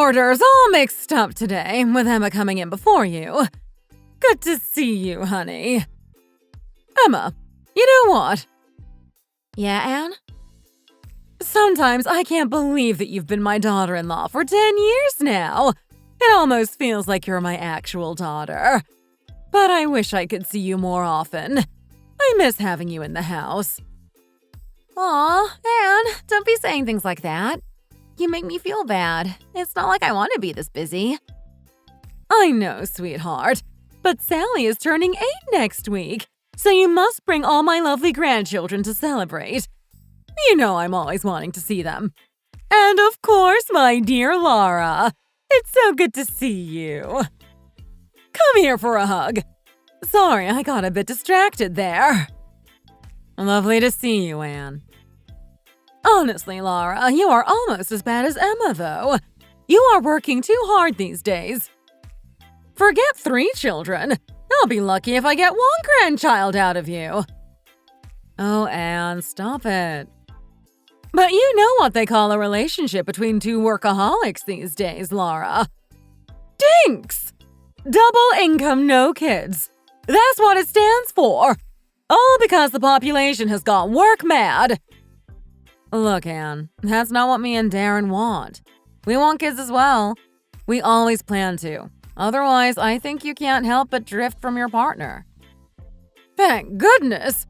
orders all mixed up today, with Emma coming in before you. Good to see you, honey. Emma, you know what? Yeah, Anne? Sometimes I can't believe that you've been my daughter-in-law for 10 years now. It almost feels like you're my actual daughter. But I wish I could see you more often. I miss having you in the house. Aw, Anne, don't be saying things like that. You make me feel bad. It's not like I want to be this busy. I know, sweetheart. But Sally is turning 8 next week, so you must bring all my lovely grandchildren to celebrate. You know I'm always wanting to see them. And of course, my dear Lara. It's so good to see you. Come here for a hug. Sorry, I got a bit distracted there. Lovely to see you, Anne. Honestly, Lara, you are almost as bad as Emma, though. You are working too hard these days. Forget 3 children. I'll be lucky if I get 1 grandchild out of you. Oh, Anne, stop it. But you know what they call a relationship between 2 workaholics these days, Lara. DINKS! Double income, no kids. That's what it stands for. All because the population has got work mad. Look, Anne, that's not what me and Darren want. We want kids as well. We always plan to. Otherwise, I think you can't help but drift from your partner. Thank goodness.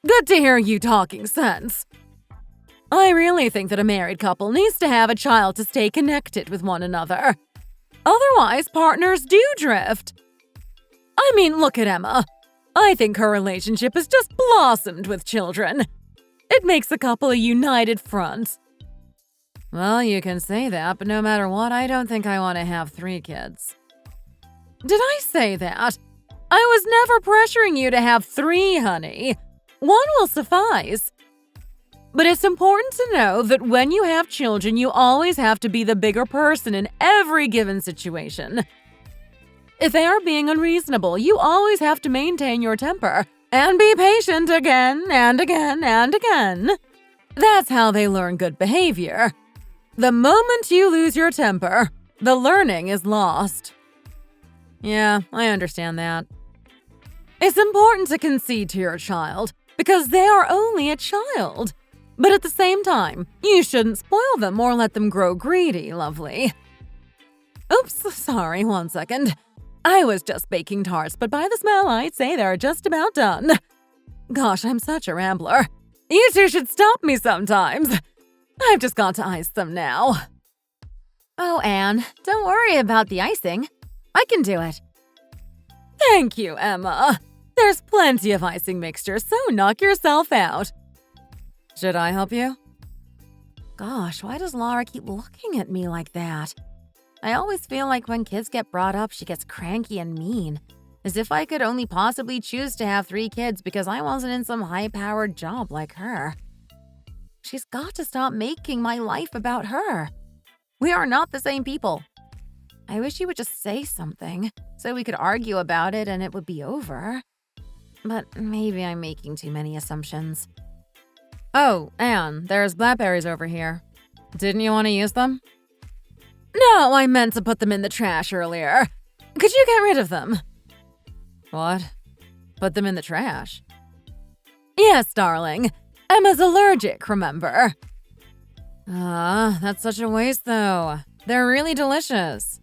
Good to hear you talking sense. I really think that a married couple needs to have a child to stay connected with one another. Otherwise, partners do drift. I mean, look at Emma. I think her relationship has just blossomed with children. It makes the couple a united front. Well, you can say that, but no matter what, I don't think I want to have 3 kids. Did I say that? I was never pressuring you to have 3, honey. 1 will suffice. But it's important to know that when you have children, you always have to be the bigger person in every given situation. If they are being unreasonable, you always have to maintain your temper and be patient again and again and again. That's how they learn good behavior. The moment you lose your temper, the learning is lost. Yeah, I understand that. It's important to concede to your child because they are only a child. But at the same time, you shouldn't spoil them or let them grow greedy, lovely. Oops, sorry, 1 second. I was just baking tarts, but by the smell, I'd say they're just about done. Gosh, I'm such a rambler. You two should stop me sometimes. I've just got to ice them now. Oh, Anne, don't worry about the icing. I can do it. Thank you, Emma. There's plenty of icing mixture, so knock yourself out. Should I help you? Gosh, why does Lara keep looking at me like that? I always feel like when kids get brought up, she gets cranky and mean. As if I could only possibly choose to have 3 kids because I wasn't in some high-powered job like her. She's got to stop making my life about her. We are not the same people. I wish she would just say something so we could argue about it and it would be over. But maybe I'm making too many assumptions. Oh, Anne, there's blackberries over here. Didn't you want to use them? No, I meant to put them in the trash earlier. Could you get rid of them? What? Put them in the trash? Yes, darling. Emma's allergic, remember? That's such a waste, though. They're really delicious.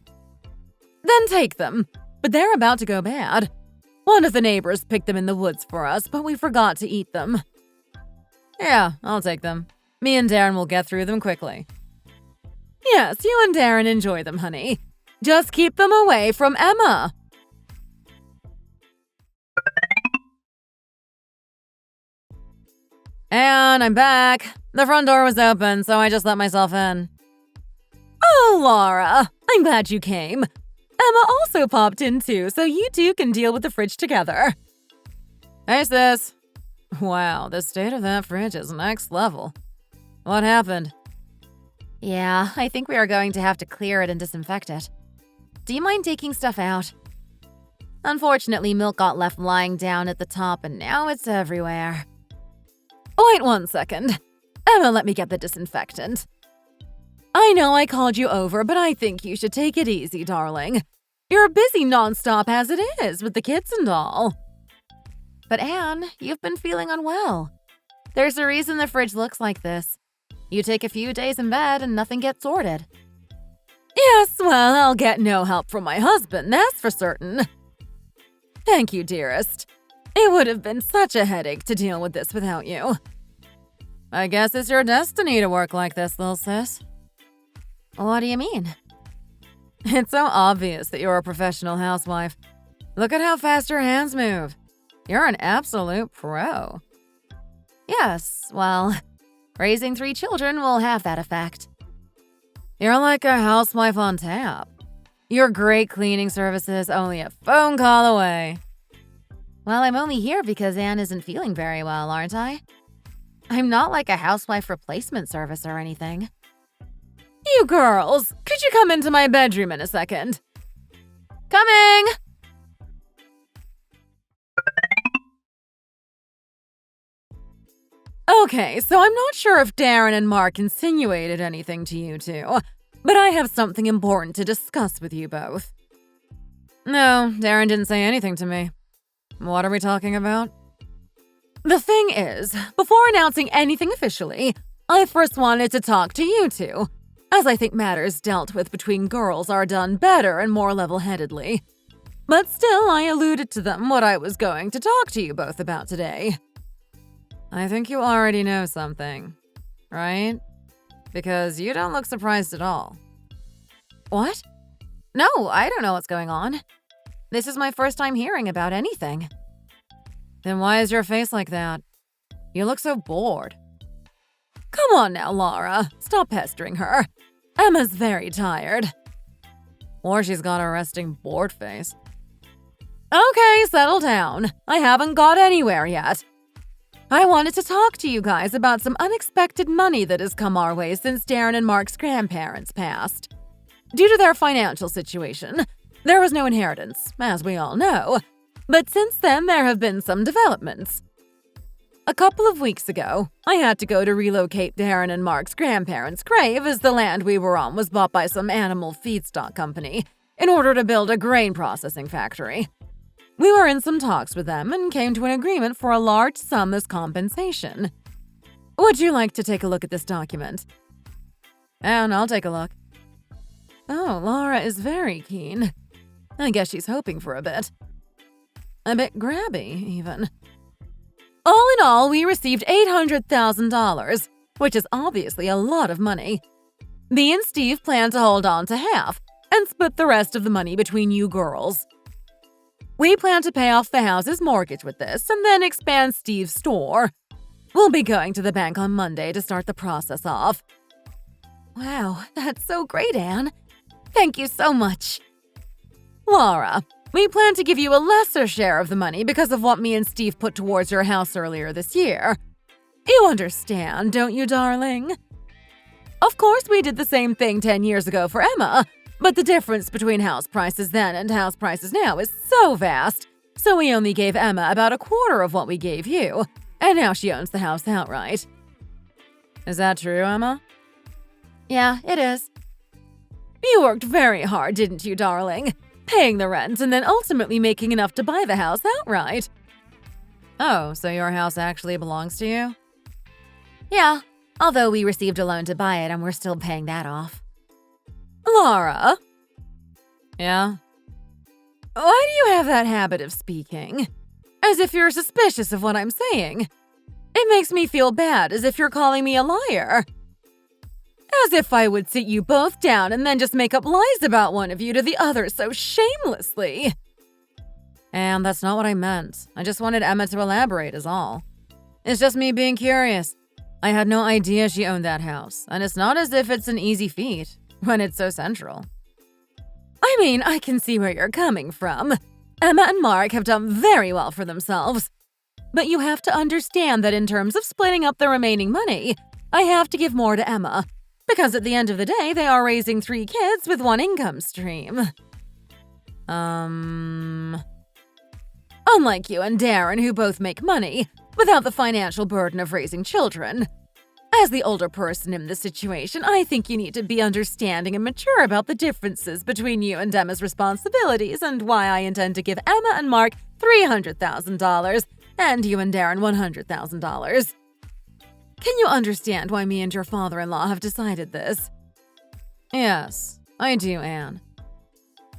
Then take them. But they're about to go bad. One of the neighbors picked them in the woods for us, but we forgot to eat them. Yeah, I'll take them. Me and Darren will get through them quickly. Yes, you and Darren enjoy them, honey. Just keep them away from Emma. And I'm back. The front door was open, so I just let myself in. Oh, Lara, I'm glad you came. Emma also popped in too, so you two can deal with the fridge together. Hey, sis. Wow, the state of that fridge is next level. What happened? Yeah, I think we are going to have to clear it and disinfect it. Do you mind taking stuff out? Unfortunately, milk got left lying down at the top and now it's everywhere. Wait 1 second. Emma, let me get the disinfectant. I know I called you over, but I think you should take it easy, darling. You're busy nonstop as it is with the kids and all. But Anne, you've been feeling unwell. There's a reason the fridge looks like this. You take a few days in bed and nothing gets sorted. Yes, well, I'll get no help from my husband, that's for certain. Thank you, dearest. It would have been such a headache to deal with this without you. I guess it's your destiny to work like this, little sis. What do you mean? It's so obvious that you're a professional housewife. Look at how fast your hands move. You're an absolute pro. Yes, well, raising 3 children will have that effect. You're like a housewife on tap. Your great cleaning services only a phone call away. Well, I'm only here because Anne isn't feeling very well, aren't I? I'm not like a housewife replacement service or anything. You girls, could you come into my bedroom in a second? Coming! Okay, so I'm not sure if Darren and Mark insinuated anything to you two, but I have something important to discuss with you both. No, Darren didn't say anything to me. What are we talking about? The thing is, before announcing anything officially, I first wanted to talk to you two, as I think matters dealt with between girls are done better and more level-headedly. But still, I alluded to them what I was going to talk to you both about today. I think you already know something, right? Because you don't look surprised at all. What? No, I don't know what's going on. This is my first time hearing about anything. Then why is your face like that? You look so bored. Come on now, Lara. Stop pestering her. Emma's very tired. Or she's got a resting bored face. Okay, settle down. I haven't got anywhere yet. I wanted to talk to you guys about some unexpected money that has come our way since Darren and Mark's grandparents passed. Due to their financial situation, there was no inheritance, as we all know. But since then, there have been some developments. A couple of weeks ago, I had to go to relocate Darren and Mark's grandparents' grave as the land we were on was bought by some animal feedstock company in order to build a grain processing factory. We were in some talks with them and came to an agreement for a large sum as compensation. Would you like to take a look at this document? And I'll take a look. Oh, Lara is very keen. I guess she's hoping for a bit grabby, even. All in all, we received $800,000, which is obviously a lot of money. Me and Steve plan to hold on to half and split the rest of the money between you girls. We plan to pay off the house's mortgage with this and then expand Steve's store. We'll be going to the bank on Monday to start the process off. Wow, that's so great, Anne. Thank you so much. Lara, we plan to give you a lesser share of the money because of what me and Steve put towards your house earlier this year. You understand, don't you, darling? Of course, we did the same thing 10 years ago for Emma, but the difference between house prices then and house prices now is so vast, so we only gave Emma about a quarter of what we gave you, and now she owns the house outright. Is that true, Emma? Yeah, it is. You worked very hard, didn't you, darling? Paying the rent and then ultimately making enough to buy the house outright. Oh, so your house actually belongs to you? Yeah, although we received a loan to buy it and we're still paying that off. Lara? Yeah? Why do you have that habit of speaking? As if you're suspicious of what I'm saying. It makes me feel bad, as if you're calling me a liar. As if I would sit you both down and then just make up lies about one of you to the other so shamelessly. And that's not what I meant. I just wanted Emma to elaborate is all. It's just me being curious. I had no idea she owned that house, and it's not as if it's an easy feat when it's so central. I mean, I can see where you're coming from. Emma and Mark have done very well for themselves. But you have to understand that in terms of splitting up the remaining money, I have to give more to Emma. Because at the end of the day, they are raising 3 kids with 1 income stream. Unlike you and Darren, who both make money, without the financial burden of raising children. As the older person in this situation, I think you need to be understanding and mature about the differences between you and Emma's responsibilities and why I intend to give Emma and Mark $300,000 and you and Darren $100,000. Can you understand why me and your father-in-law have decided this? Yes, I do, Anne.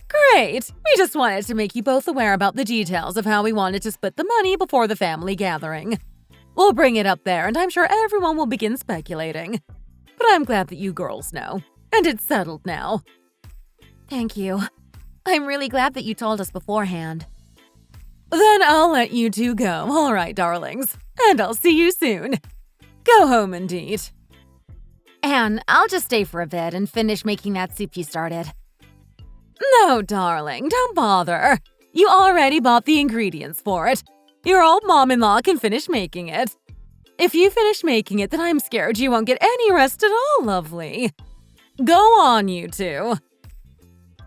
Great! We just wanted to make you both aware about the details of how we wanted to split the money before the family gathering. We'll bring it up there, and I'm sure everyone will begin speculating. But I'm glad that you girls know, and it's settled now. Thank you. I'm really glad that you told us beforehand. Then I'll let you two go, all right, darlings. And I'll see you soon. Go home and eat. Anne, I'll just stay for a bit and finish making that soup you started. No, darling, don't bother. You already bought the ingredients for it. Your old mom-in-law can finish making it. If you finish making it, then I'm scared you won't get any rest at all, lovely. Go on, you two.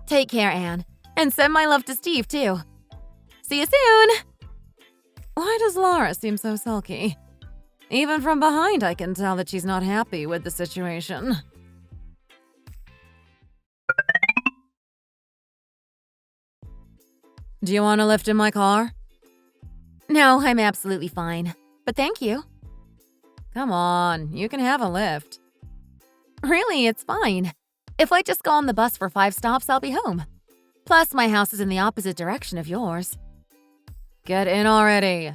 Take care, Anne. And send my love to Steve, too. See you soon! Why does Lara seem so sulky? Even from behind, I can tell that she's not happy with the situation. Do you want a lift in my car? No, I'm absolutely fine. But thank you. Come on, you can have a lift. Really, it's fine. If I just go on the bus for 5 stops, I'll be home. Plus, my house is in the opposite direction of yours. Get in already.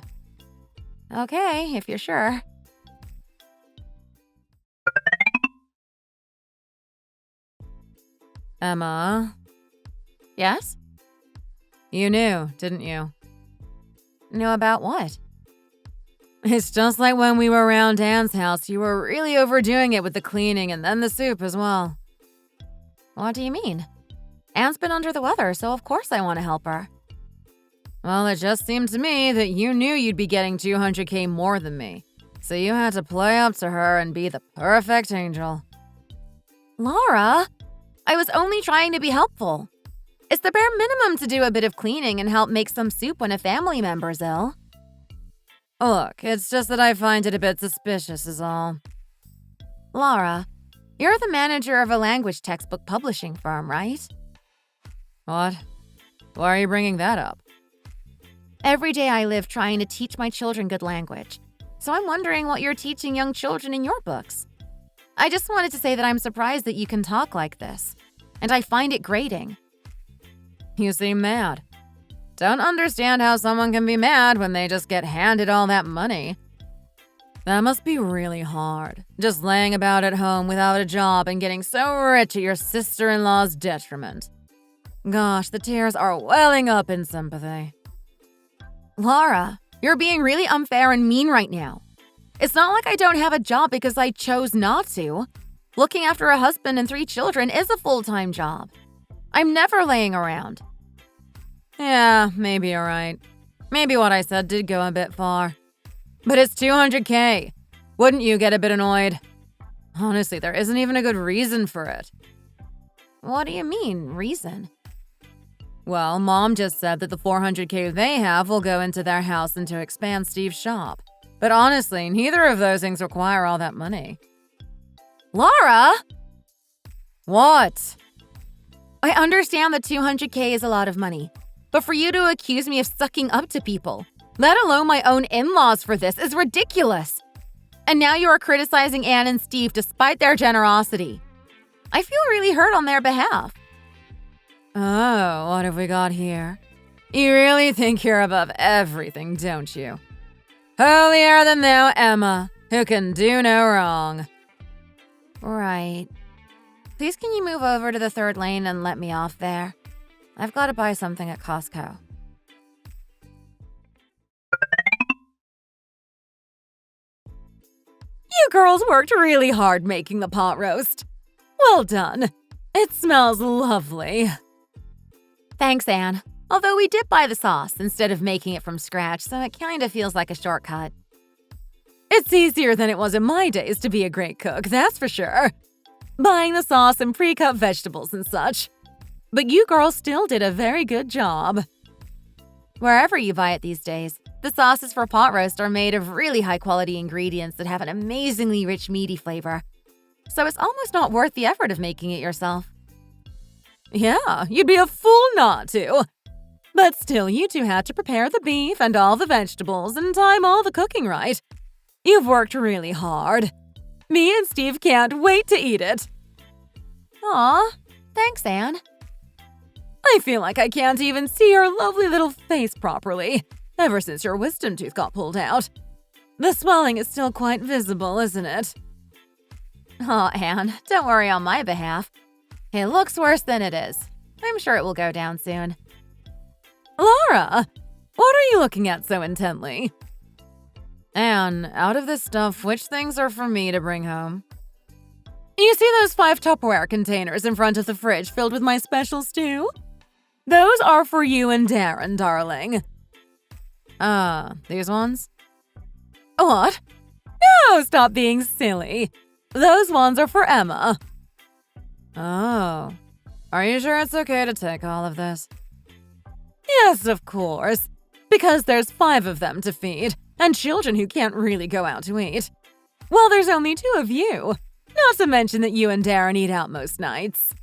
Okay, if you're sure. Emma? Yes? You knew, didn't you? Knew about what? It's just like when we were around Anne's house. You were really overdoing it with the cleaning and then the soup as well. What do you mean? Anne's been under the weather, so of course I want to help her. Well, it just seemed to me that you knew you'd be getting $200K more than me. So you had to play up to her and be the perfect angel. Lara, I was only trying to be helpful. It's the bare minimum to do a bit of cleaning and help make some soup when a family member's ill. Look, it's just that I find it a bit suspicious is all. Lara, you're the manager of a language textbook publishing firm, right? What? Why are you bringing that up? Every day I live trying to teach my children good language. So I'm wondering what you're teaching young children in your books. I just wanted to say that I'm surprised that you can talk like this. And I find it grating. You seem mad. Don't understand how someone can be mad when they just get handed all that money. That must be really hard, just laying about at home without a job and getting so rich at your sister-in-law's detriment. Gosh, the tears are welling up in sympathy. Lara, you're being really unfair and mean right now. It's not like I don't have a job because I chose not to. Looking after a husband and 3 children is a full-time job. I'm never laying around. Yeah, maybe you're right. Maybe what I said did go a bit far. But it's $200K. Wouldn't you get a bit annoyed? Honestly, there isn't even a good reason for it. What do you mean, reason? Well, Mom just said that the $400K they have will go into their house and to expand Steve's shop. But honestly, neither of those things require all that money. Lara! What? I understand that $200K is a lot of money. But for you to accuse me of sucking up to people, let alone my own in-laws for this, is ridiculous. And now you are criticizing Anne and Steve despite their generosity. I feel really hurt on their behalf. Oh, what have we got here? You really think you're above everything, don't you? Holier than thou, Emma, who can do no wrong. Right. Please can you move over to the 3rd lane and let me off there? I've got to buy something at Costco. You girls worked really hard making the pot roast. Well done. It smells lovely. Thanks, Anne. Although we did buy the sauce instead of making it from scratch, so it kind of feels like a shortcut. It's easier than it was in my days to be a great cook, that's for sure. Buying the sauce and pre-cut vegetables and such. But you girls still did a very good job. Wherever you buy it these days, The sauces for pot roast are made of really high-quality ingredients that have an amazingly rich, meaty flavor. So it's almost not worth the effort of making it yourself. Yeah, you'd be a fool not to. But still, you two had to prepare the beef and all the vegetables and time all the cooking right. You've worked really hard. Me and Steve can't wait to eat it. Aw, thanks, Anne. I feel like I can't even see your lovely little face properly, ever since your wisdom tooth got pulled out. The swelling is still quite visible, isn't it? Aw, Anne, don't worry on my behalf. It looks worse than it is. I'm sure it will go down soon. Lara, what are you looking at so intently? Anne, out of this stuff, which things are for me to bring home? You see those 5 Tupperware containers in front of the fridge filled with my special stew? Those are for you and Darren, darling. These ones? What? No, stop being silly. Those ones are for Emma. Oh. Are you sure it's okay to take all of this? Yes, of course. Because there's 5 of them to feed, and children who can't really go out to eat. Well, there's only 2 of you. Not to mention that you and Darren eat out most nights.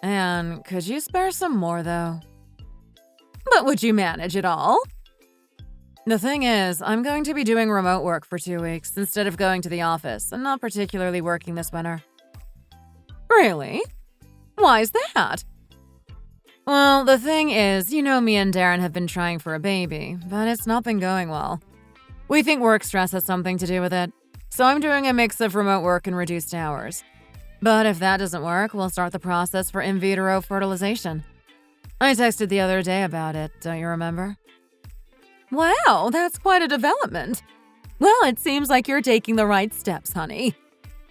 And could you spare some more, though? But would you manage it all? The thing is, I'm going to be doing remote work for 2 weeks instead of going to the office and not particularly working this winter. Really? Why's that? Well, the thing is, you know me and Darren have been trying for a baby, but it's not been going well. We think work stress has something to do with it, so I'm doing a mix of remote work and reduced hours. But if that doesn't work, we'll start the process for in vitro fertilization. I texted the other day about it, don't you remember? Wow, that's quite a development. Well, it seems like you're taking the right steps, honey.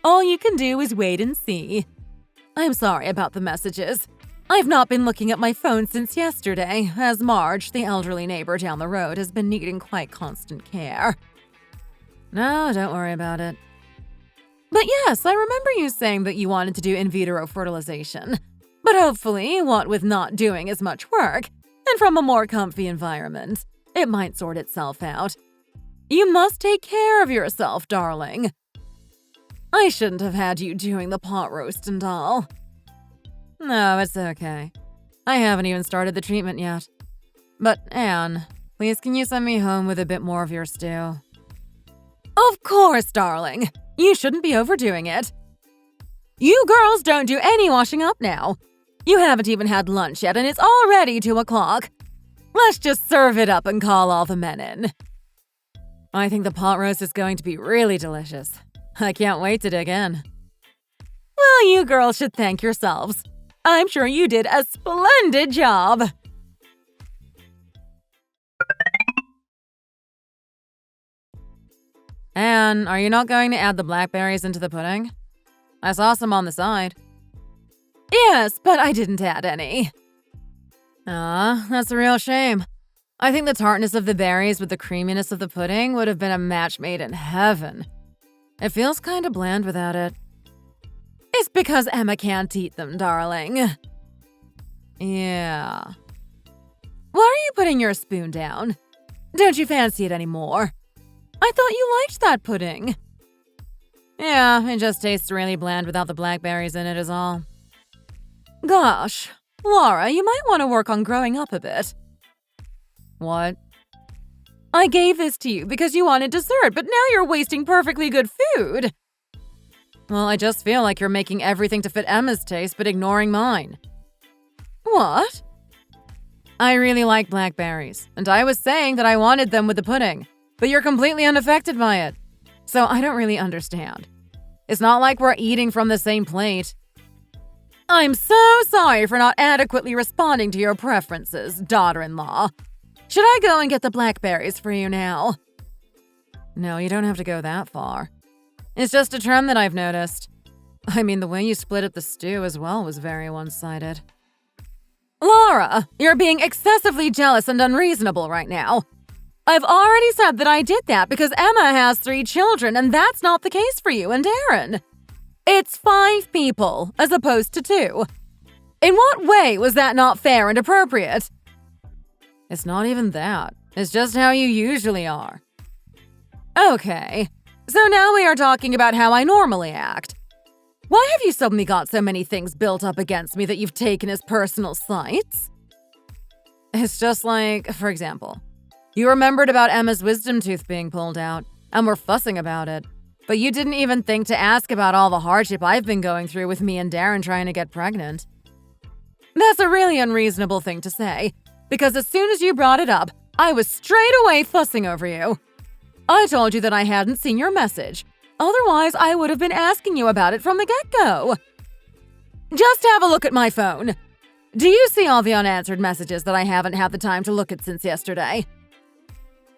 All you can do is wait and see. I'm sorry about the messages. I've not been looking at my phone since yesterday, as Marge, the elderly neighbor down the road, has been needing quite constant care. No, don't worry about it. But yes, I remember you saying that you wanted to do in vitro fertilization. But hopefully, what with not doing as much work, and from a more comfy environment, it might sort itself out. You must take care of yourself, darling. I shouldn't have had you doing the pot roast and all. No, it's okay. I haven't even started the treatment yet. But Anne, please can you send me home with a bit more of your stew? Of course, darling. You shouldn't be overdoing it. You girls don't do any washing up now. You haven't even had lunch yet and it's already 2 o'clock. Let's just serve it up and call all the men in. I think the pot roast is going to be really delicious. I can't wait to dig in. Well, you girls should thank yourselves. I'm sure you did a splendid job. Anne, are you not going to add the blackberries into the pudding? I saw some on the side. Yes, but I didn't add any. That's a real shame. I think the tartness of the berries with the creaminess of the pudding would have been a match made in heaven. It feels kinda bland without it. It's because Emma can't eat them, darling. Yeah. Why are you putting your spoon down? Don't you fancy it anymore? I thought you liked that pudding. Yeah, it just tastes really bland without the blackberries in it is all. Gosh, Lara, you might want to work on growing up a bit. What? I gave this to you because you wanted dessert, but now you're wasting perfectly good food. Well, I just feel like you're making everything to fit Emma's taste but ignoring mine. What? I really like blackberries, and I was saying that I wanted them with the pudding, but you're completely unaffected by it. So I don't really understand. It's not like we're eating from the same plate. I'm so sorry for not adequately responding to your preferences, daughter-in-law. Should I go and get the blackberries for you now? No, you don't have to go that far. It's just a trend that I've noticed. I mean, the way you split up the stew as well was very one-sided. Lara, you're being excessively jealous and unreasonable right now. I've already said that I did that because Emma has 3 children, and that's not the case for you and Darren. It's 5 people, as opposed to 2. In what way was that not fair and appropriate? It's not even that. It's just how you usually are. Okay, so now we are talking about how I normally act. Why have you suddenly got so many things built up against me that you've taken as personal slights? It's just like, for example, you remembered about Emma's wisdom tooth being pulled out, and were fussing about it. But you didn't even think to ask about all the hardship I've been going through with me and Darren trying to get pregnant. That's a really unreasonable thing to say, because as soon as you brought it up, I was straight away fussing over you. I told you that I hadn't seen your message. Otherwise, I would have been asking you about it from the get-go. Just have a look at my phone. Do you see all the unanswered messages that I haven't had the time to look at since yesterday?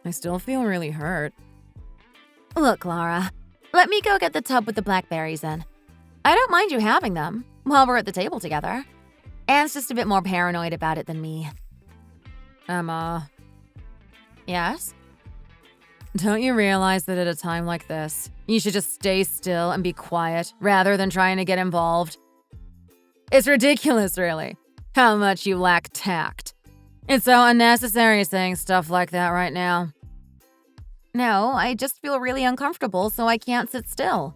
I still feel really hurt. Look, Lara, let me go get the tub with the blackberries in. I don't mind you having them while we're at the table together. Anne's just a bit more paranoid about it than me. Emma. Yes? Don't you realize that at a time like this, you should just stay still and be quiet rather than trying to get involved? It's ridiculous, really, how much you lack tact. It's so unnecessary saying stuff like that right now. No, I just feel really uncomfortable, so I can't sit still.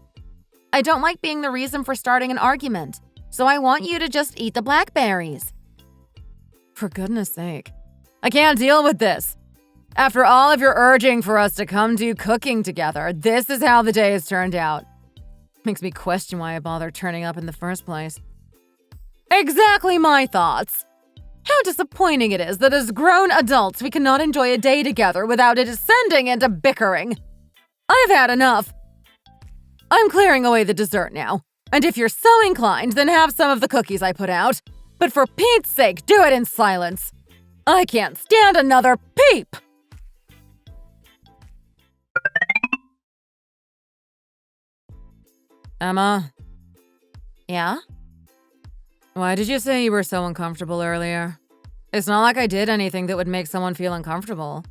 I don't like being the reason for starting an argument, so I want you to just eat the blackberries. For goodness sake. I can't deal with this. After all of your urging for us to come do cooking together, this is how the day has turned out. Makes me question why I bothered turning up in the first place. Exactly my thoughts. How disappointing it is that as grown adults we cannot enjoy a day together without it descending into bickering. I've had enough. I'm clearing away the dessert now, and if you're so inclined, then have some of the cookies I put out. But for Pete's sake, do it in silence. I can't stand another peep! Emma? Yeah? Why did you say you were so uncomfortable earlier? It's not like I did anything that would make someone feel uncomfortable.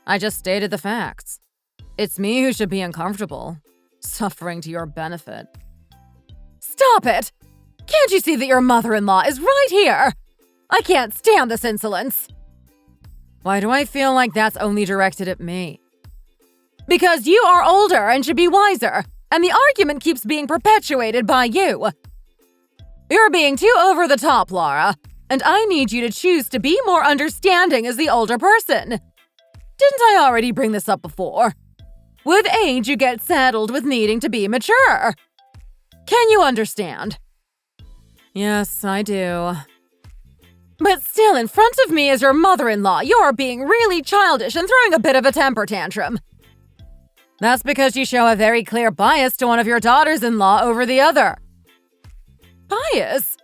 I just stated the facts. It's me who should be uncomfortable, suffering to your benefit. Stop it! Can't you see that your mother-in-law is right here? I can't stand this insolence. Why do I feel like that's only directed at me? Because you are older and should be wiser, and the argument keeps being perpetuated by you. You're being too over the top, Lara, and I need you to choose to be more understanding as the older person. Didn't I already bring this up before? With age, you get saddled with needing to be mature. Can you understand? Yes, I do. But still, in front of me as your mother-in-law, you're being really childish and throwing a bit of a temper tantrum. That's because you show a very clear bias to one of your daughters-in-law over the other. Bias?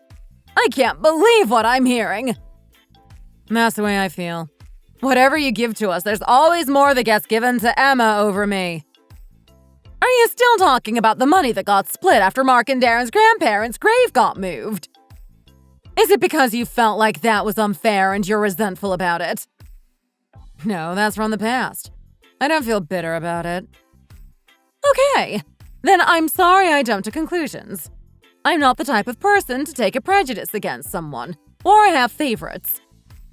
I can't believe what I'm hearing. That's the way I feel. Whatever you give to us, there's always more that gets given to Emma over me. Are you still talking about the money that got split after Mark and Darren's grandparents' grave got moved? Is it because you felt like that was unfair and you're resentful about it? No, that's from the past. I don't feel bitter about it. Okay, then I'm sorry I jumped to conclusions. I'm not the type of person to take a prejudice against someone, or have favorites.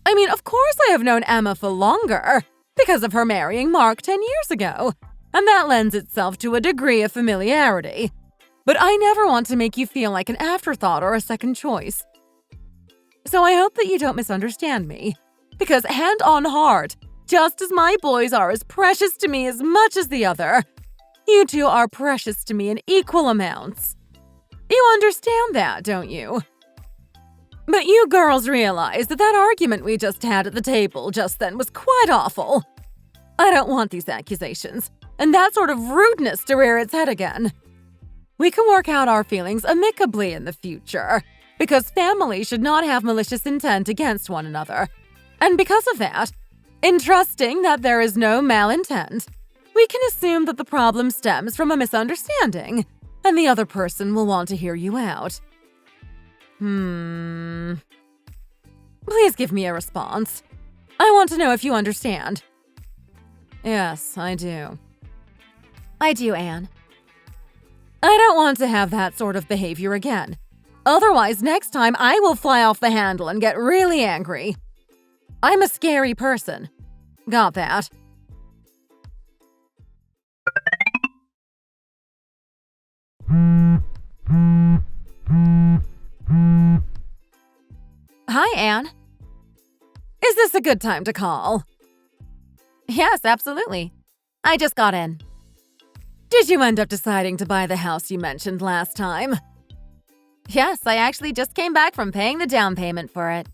I mean, of course I have known Emma for longer, because of her marrying Mark 10 years ago, and that lends itself to a degree of familiarity. But I never want to make you feel like an afterthought or a second choice. So I hope that you don't misunderstand me, because hand on heart, just as my boys are as precious to me as much as the other, you two are precious to me in equal amounts. You understand that, don't you? But you girls realize that that argument we just had at the table just then was quite awful. I don't want these accusations, and that sort of rudeness to rear its head again. We can work out our feelings amicably in the future, because families should not have malicious intent against one another. And because of that, in trusting that there is no malintent, we can assume that the problem stems from a misunderstanding, and the other person will want to hear you out. Please give me a response. I want to know if you understand. Yes, I do. I do, Anne. I don't want to have that sort of behavior again. Otherwise, next time I will fly off the handle and get really angry. I'm a scary person. Got that. Hi, Anne. Is this a good time to call? Yes, absolutely. I just got in. Did you end up deciding to buy the house you mentioned last time? Yes, I actually just came back from paying the down payment for it.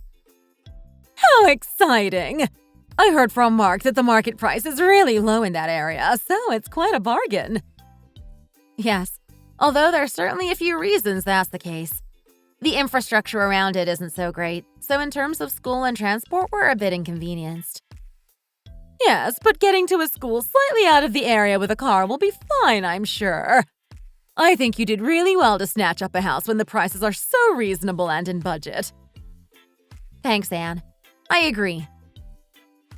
How exciting! I heard from Mark that the market price is really low in that area, so it's quite a bargain. Yes, although there's certainly a few reasons that's the case. The infrastructure around it isn't so great, so in terms of school and transport, we're a bit inconvenienced. Yes, but getting to a school slightly out of the area with a car will be fine, I'm sure. I think you did really well to snatch up a house when the prices are so reasonable and in budget. Thanks, Anne. I agree.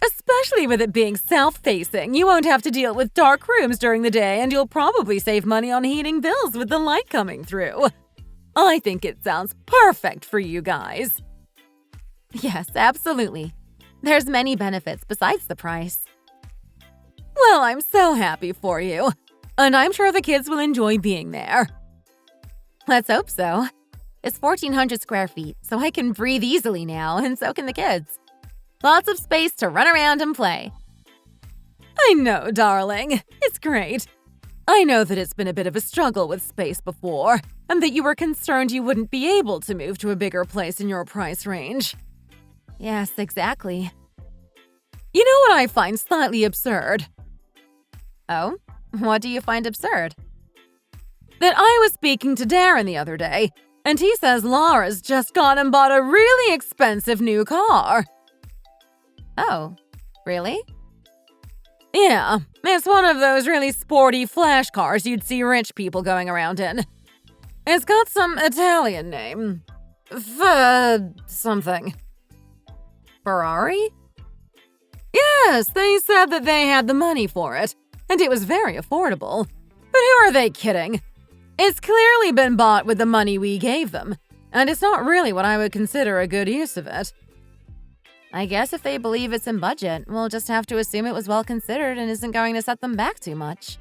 Especially with it being south-facing, you won't have to deal with dark rooms during the day, and you'll probably save money on heating bills with the light coming through. I think it sounds perfect for you guys. Yes, absolutely. There's many benefits besides the price. Well, I'm so happy for you. And I'm sure the kids will enjoy being there. Let's hope so. It's 1,400 square feet, so I can breathe easily now, and so can the kids. Lots of space to run around and play. I know, darling. It's great. I know that it's been a bit of a struggle with space before, and that you were concerned you wouldn't be able to move to a bigger place in your price range. Yes, exactly. You know what I find slightly absurd? Oh? What do you find absurd? That I was speaking to Darren the other day, and he says Lara's just gone and bought a really expensive new car. Oh, really? Yeah, it's one of those really sporty flash cars you'd see rich people going around in. It's got some Italian name. Something. Ferrari? Yes, they said that they had the money for it, and it was very affordable. But who are they kidding? It's clearly been bought with the money we gave them, and it's not really what I would consider a good use of it. I guess if they believe it's in budget, we'll just have to assume it was well considered and isn't going to set them back too much.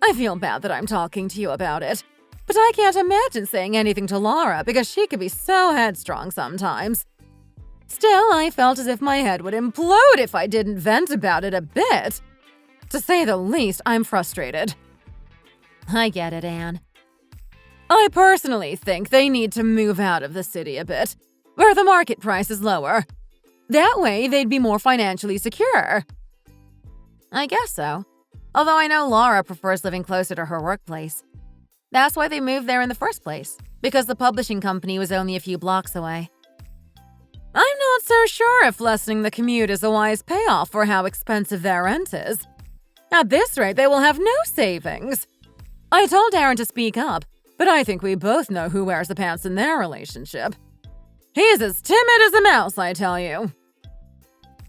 I feel bad that I'm talking to you about it, but I can't imagine saying anything to Lara because she can be so headstrong sometimes. Still, I felt as if my head would implode if I didn't vent about it a bit. To say the least, I'm frustrated. I get it, Anne. I personally think they need to move out of the city a bit, where the market price is lower. That way, they'd be more financially secure. I guess so. Although I know Lara prefers living closer to her workplace. That's why they moved there in the first place, because the publishing company was only a few blocks away. I'm not so sure if lessening the commute is a wise payoff for how expensive their rent is. At this rate, they will have no savings. I told Aaron to speak up, but I think we both know who wears the pants in their relationship. He's as timid as a mouse, I tell you.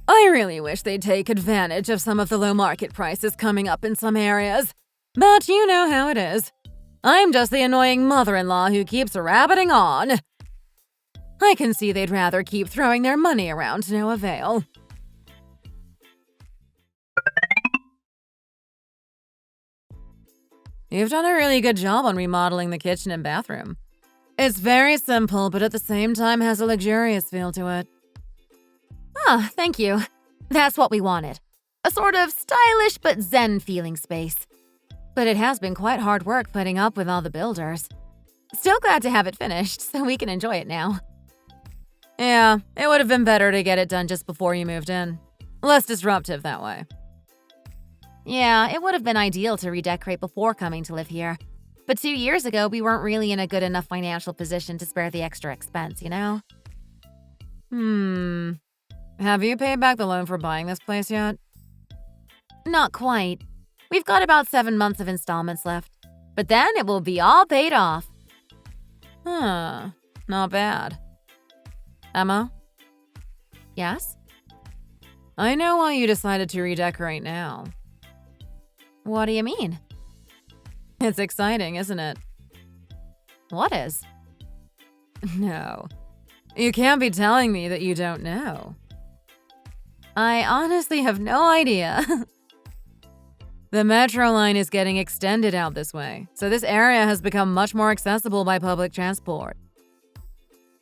I really wish they'd take advantage of some of the low market prices coming up in some areas. But you know how it is. I'm just the annoying mother-in-law who keeps rabbiting on. I can see they'd rather keep throwing their money around to no avail. You've done a really good job on remodeling the kitchen and bathroom. It's very simple, but at the same time has a luxurious feel to it. Ah, thank you. That's what we wanted. A sort of stylish but zen feeling space. But it has been quite hard work putting up with all the builders. Still glad to have it finished, so we can enjoy it now. Yeah, it would have been better to get it done just before you moved in. Less disruptive that way. Yeah, it would have been ideal to redecorate before coming to live here. But 2 years ago, we weren't really in a good enough financial position to spare the extra expense, you know? Have you paid back the loan for buying this place yet? Not quite. We've got about 7 months of installments left. But then it will be all paid off. Not bad. Emma? Yes? I know why you decided to redecorate now. What do you mean? It's exciting, isn't it? What is? No. You can't be telling me that you don't know. I honestly have no idea. The metro line is getting extended out this way, so this area has become much more accessible by public transport.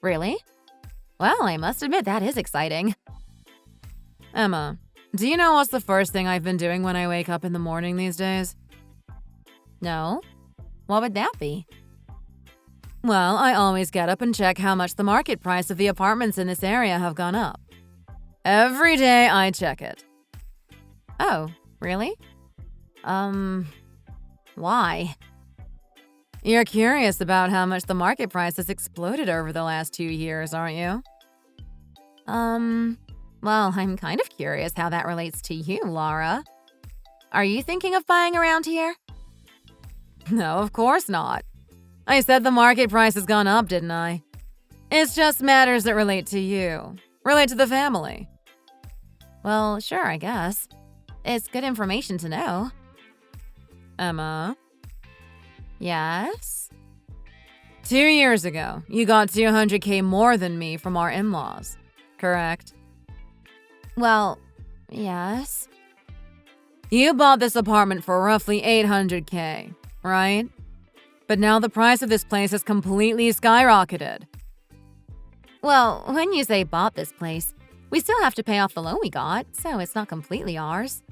Really? Well, I must admit that is exciting. Emma, do you know what's the first thing I've been doing when I wake up in the morning these days? No? What would that be? Well, I always get up and check how much the market price of the apartments in this area have gone up. Every day I check it. Oh, really? Why? You're curious about how much the market price has exploded over the last 2 years, aren't you? Well, I'm kind of curious how that relates to you, Lara. Are you thinking of buying around here? No, of course not. I said the market price has gone up, didn't I? It's just matters that relate to you. Relate to the family. Well, sure, I guess. It's good information to know. Emma? Yes? 2 years ago, you got $200K more than me from our in-laws, correct? Well, yes. You bought this apartment for roughly $800K, right? But now the price of this place has completely skyrocketed. Well, when you say bought this place, we still have to pay off the loan we got, so it's not completely ours.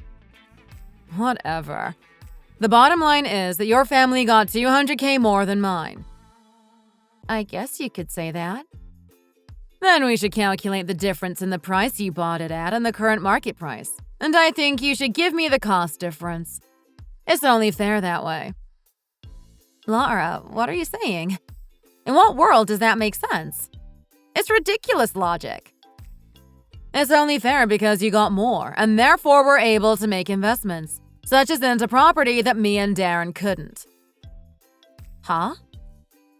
Whatever. The bottom line is that your family got $200K more than mine. I guess you could say that. Then we should calculate the difference in the price you bought it at and the current market price. And I think you should give me the cost difference. It's only fair that way. Lara, what are you saying? In what world does that make sense? It's ridiculous logic. It's only fair because you got more, and therefore were able to make investments, such as into property that me and Darren couldn't. Huh?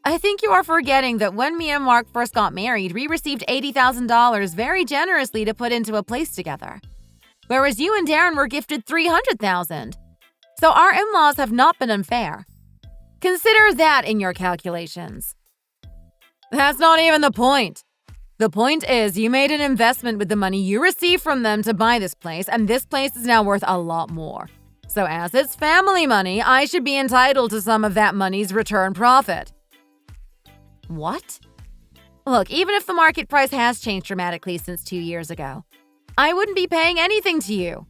I think you are forgetting that when me and Mark first got married, we received $80,000 very generously to put into a place together. Whereas you and Darren were gifted $300,000. So our in-laws have not been unfair. Consider that in your calculations. That's not even the point. The point is you made an investment with the money you received from them to buy this place, and this place is now worth a lot more. So as it's family money, I should be entitled to some of that money's return profit. What? Look, even if the market price has changed dramatically since 2 years ago, I wouldn't be paying anything to you.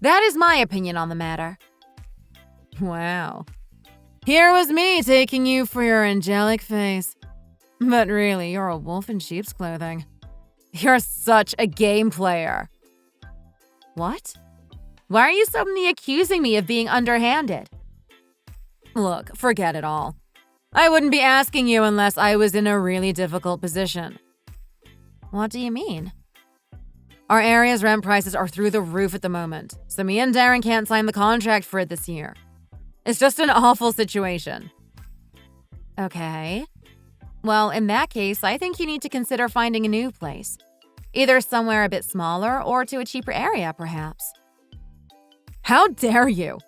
That is my opinion on the matter. Wow. Here was me taking you for your angelic face. But really, you're a wolf in sheep's clothing. You're such a game player. What? Why are you suddenly accusing me of being underhanded? Look, forget it all. I wouldn't be asking you unless I was in a really difficult position. What do you mean? Our area's rent prices are through the roof at the moment, so me and Darren can't sign the contract for it this year. It's just an awful situation. Okay. Well, in that case, I think you need to consider finding a new place. Either somewhere a bit smaller or to a cheaper area, perhaps. How dare you?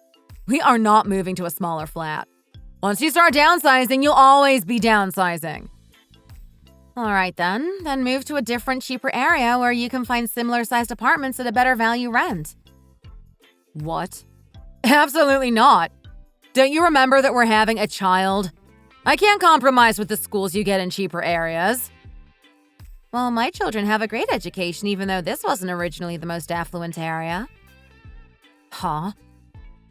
We are not moving to a smaller flat. Once you start downsizing, you'll always be downsizing. All right, then move to a different, cheaper area where you can find similar-sized apartments at a better value rent. What? Absolutely not. Don't you remember that we're having a child? I can't compromise with the schools you get in cheaper areas. Well, my children have a great education, even though this wasn't originally the most affluent area. Huh?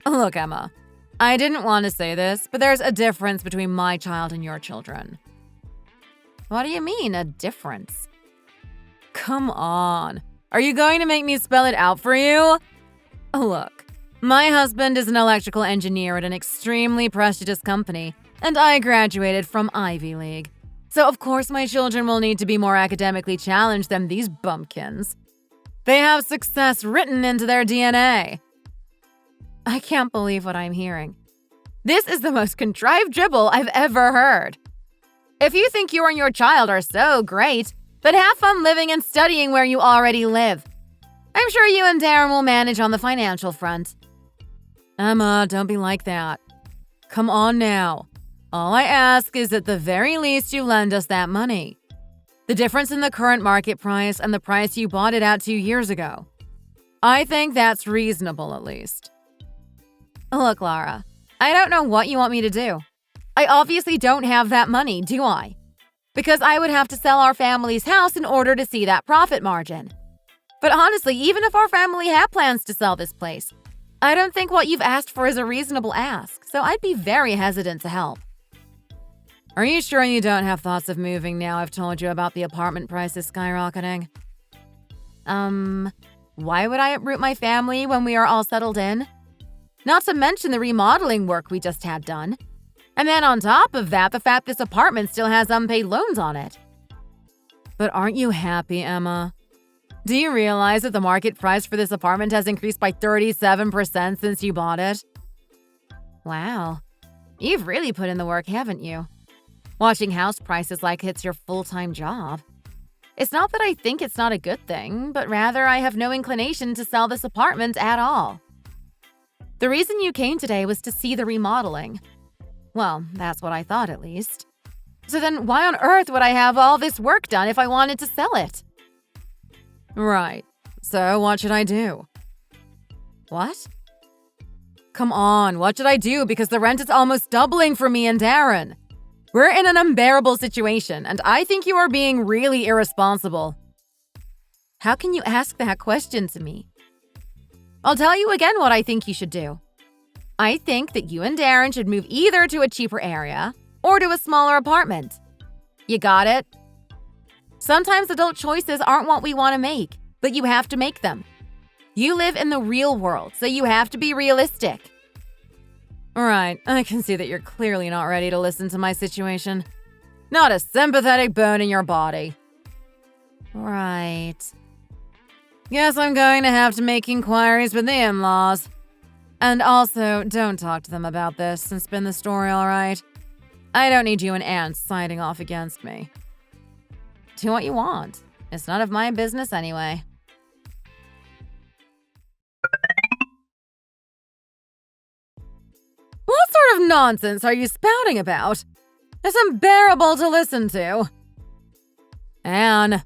Look, Emma, I didn't want to say this, but there's a difference between my child and your children. What do you mean, a difference? Come on. Are you going to make me spell it out for you? Look, my husband is an electrical engineer at an extremely prestigious company, and I graduated from Ivy League. So of course my children will need to be more academically challenged than these bumpkins. They have success written into their DNA. I can't believe what I'm hearing. This is the most contrived dribble I've ever heard. If you think you and your child are so great, then have fun living and studying where you already live. I'm sure you and Darren will manage on the financial front. Emma, don't be like that. Come on now. All I ask is at the very least you lend us that money. The difference in the current market price and the price you bought it at 2 years ago. I think that's reasonable, at least. Look, Lara, I don't know what you want me to do. I obviously don't have that money, do I? Because I would have to sell our family's house in order to see that profit margin. But honestly, even if our family had plans to sell this place, I don't think what you've asked for is a reasonable ask, so I'd be very hesitant to help. Are you sure you don't have thoughts of moving now I've told you about the apartment prices skyrocketing? Why would I uproot my family when we are all settled in? Not to mention the remodeling work we just had done. And then on top of that, the fact this apartment still has unpaid loans on it. But aren't you happy, Emma? Do you realize that the market price for this apartment has increased by 37% since you bought it? Wow. You've really put in the work, haven't you? Watching house prices like it's your full-time job. It's not that I think it's not a good thing, but rather I have no inclination to sell this apartment at all. The reason you came today was to see the remodeling. Well, that's what I thought at least. So then why on earth would I have all this work done if I wanted to sell it? Right. So what should I do? What? Come on, what should I do? Because the rent is almost doubling for me and Darren. We're in an unbearable situation, and I think you are being really irresponsible. How can you ask that question to me? I'll tell you again what I think you should do. I think that you and Darren should move either to a cheaper area or to a smaller apartment. You got it? Sometimes adult choices aren't what we want to make, but you have to make them. You live in the real world, so you have to be realistic. Right, I can see that you're clearly not ready to listen to my situation. Not a sympathetic bone in your body. Right. Guess I'm going to have to make inquiries with the in-laws. And also, don't talk to them about this and spin the story, alright? I don't need you and Anne siding off against me. Do what you want. It's none of my business anyway. What sort of nonsense are you spouting about? It's unbearable to listen to. Anne!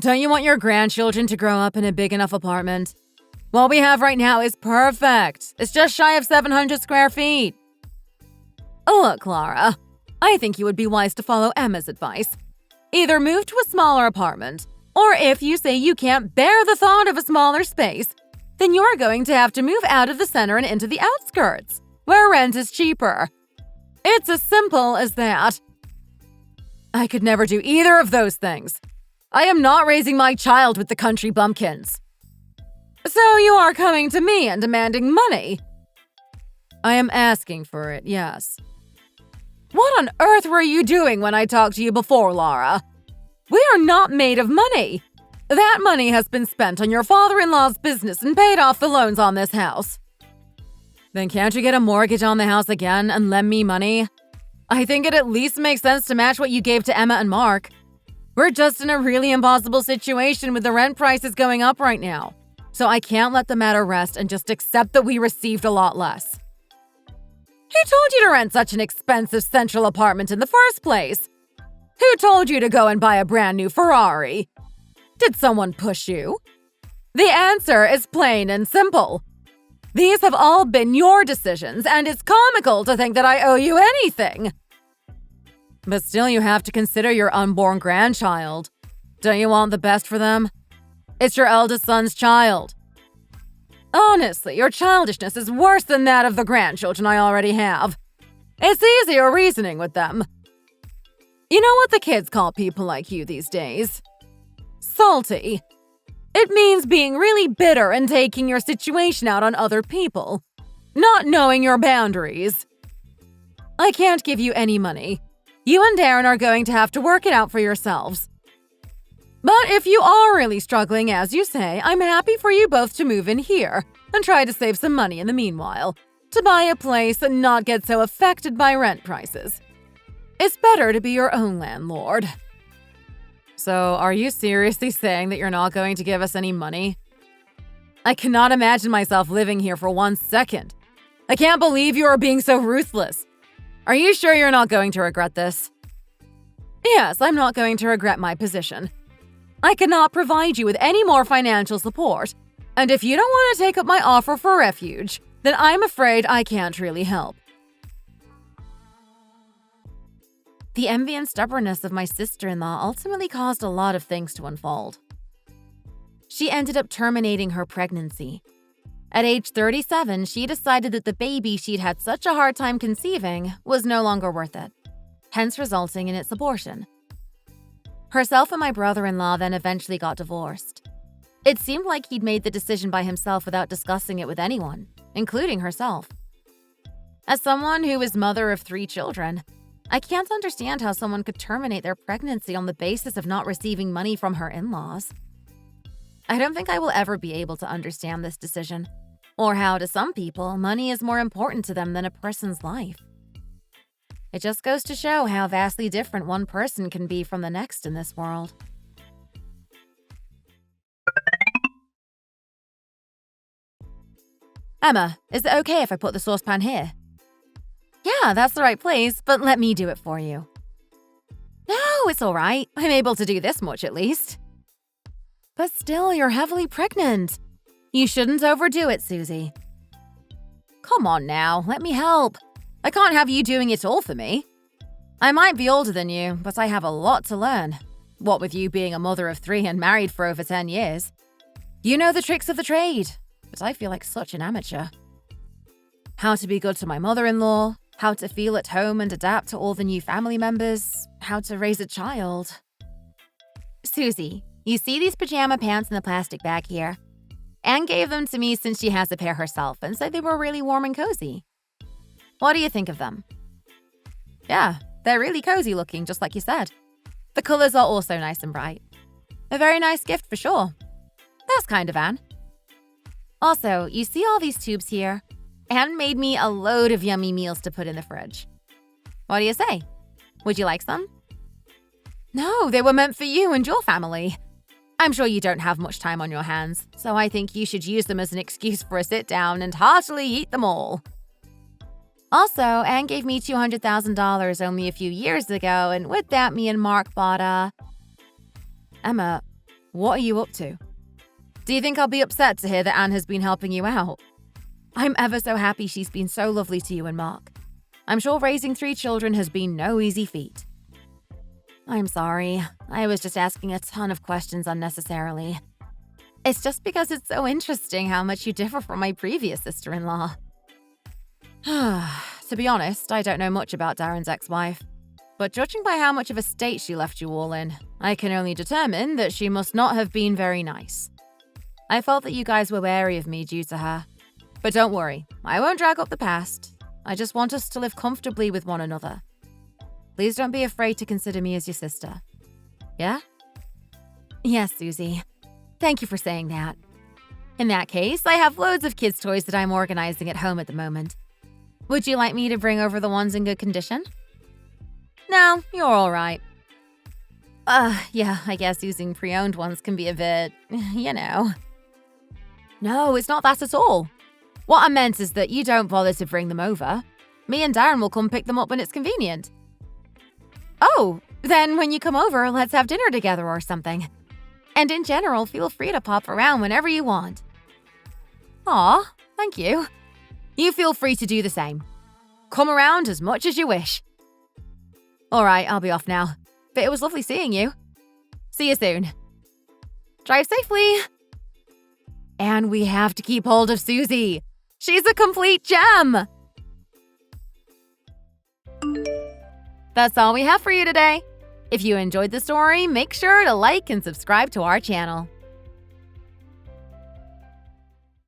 Don't you want your grandchildren to grow up in a big enough apartment? What we have right now is perfect. It's just shy of 700 square feet. Look, Lara, I think you would be wise to follow Emma's advice. Either move to a smaller apartment, or if you say you can't bear the thought of a smaller space, then you're going to have to move out of the center and into the outskirts, where rent is cheaper. It's as simple as that. I could never do either of those things. I am not raising my child with the country bumpkins. So you are coming to me and demanding money? I am asking for it, yes. What on earth were you doing when I talked to you before, Lara? We are not made of money. That money has been spent on your father-in-law's business and paid off the loans on this house. Then can't you get a mortgage on the house again and lend me money? I think it at least makes sense to match what you gave to Emma and Mark. We're just in a really impossible situation with the rent prices going up right now. So I can't let the matter rest and just accept that we received a lot less. Who told you to rent such an expensive central apartment in the first place? Who told you to go and buy a brand new Ferrari? Did someone push you? The answer is plain and simple. These have all been your decisions, and it's comical to think that I owe you anything. But still, you have to consider your unborn grandchild. Don't you want the best for them? It's your eldest son's child. Honestly, your childishness is worse than that of the grandchildren I already have. It's easier reasoning with them. You know what the kids call people like you these days? Salty. It means being really bitter and taking your situation out on other people, not knowing your boundaries. I can't give you any money. You and Darren are going to have to work it out for yourselves. But if you are really struggling, as you say, I'm happy for you both to move in here and try to save some money in the meanwhile, to buy a place and not get so affected by rent prices. It's better to be your own landlord. So, are you seriously saying that you're not going to give us any money? I cannot imagine myself living here for 1 second. I can't believe you are being so ruthless. Are you sure you're not going to regret this? Yes, I'm not going to regret my position. I cannot provide you with any more financial support, and if you don't want to take up my offer for refuge, then I'm afraid I can't really help." The envy and stubbornness of my sister-in-law ultimately caused a lot of things to unfold. She ended up terminating her pregnancy. At age 37, she decided that the baby she'd had such a hard time conceiving was no longer worth it, hence resulting in its abortion. Herself and my brother-in-law then eventually got divorced. It seemed like he'd made the decision by himself without discussing it with anyone, including herself. As someone who is mother of 3 children, I can't understand how someone could terminate their pregnancy on the basis of not receiving money from her in-laws. I don't think I will ever be able to understand this decision, or how, to some people, money is more important to them than a person's life. It just goes to show how vastly different one person can be from the next in this world. Emma, is it okay if I put the saucepan here? Yeah, that's the right place, but let me do it for you. No, it's all right. I'm able to do this much at least. But still, you're heavily pregnant. You shouldn't overdo it, Susie. Come on now, let me help. I can't have you doing it all for me. I might be older than you, but I have a lot to learn. What with you being a mother of 3 and married for over 10 years. You know the tricks of the trade, but I feel like such an amateur. How to be good to my mother-in-law, how to feel at home and adapt to all the new family members, how to raise a child. Susie, you see these pajama pants in the plastic bag here? Anne gave them to me since she has a pair herself and said they were really warm and cozy. What do you think of them? Yeah, they're really cozy looking, just like you said. The colors are also nice and bright. A very nice gift for sure. That's kind of Anne. Also, you see all these tubes here? Anne made me a load of yummy meals to put in the fridge. What do you say? Would you like some? No, they were meant for you and your family. I'm sure you don't have much time on your hands, so I think you should use them as an excuse for a sit-down and heartily eat them all. Also, Anne gave me $200,000 only a few years ago, and with that, me and Mark bought a… Emma, what are you up to? Do you think I'll be upset to hear that Anne has been helping you out? I'm ever so happy she's been so lovely to you and Mark. I'm sure raising 3 children has been no easy feat. I'm sorry. I was just asking a ton of questions unnecessarily. It's just because it's so interesting how much you differ from my previous sister-in-law. To be honest, I don't know much about Darren's ex-wife. But judging by how much of a state she left you all in, I can only determine that she must not have been very nice. I felt that you guys were wary of me due to her. But don't worry, I won't drag up the past. I just want us to live comfortably with one another. Please don't be afraid to consider me as your sister. Yeah? Yes, Susie. Thank you for saying that. In that case, I have loads of kids' toys that I'm organizing at home at the moment. Would you like me to bring over the ones in good condition? No, you're all right. Yeah, I guess using pre-owned ones can be a bit, you know. No, it's not that at all. What I meant is that you don't bother to bring them over. Me and Darren will come pick them up when it's convenient. Oh, then when you come over, let's have dinner together or something. And in general, feel free to pop around whenever you want. Aw, thank you. You feel free to do the same. Come around as much as you wish. All right, I'll be off now. But it was lovely seeing you. See you soon. Drive safely. And we have to keep hold of Susie. She's a complete gem. That's all we have for you today. If you enjoyed the story, make sure to like and subscribe to our channel.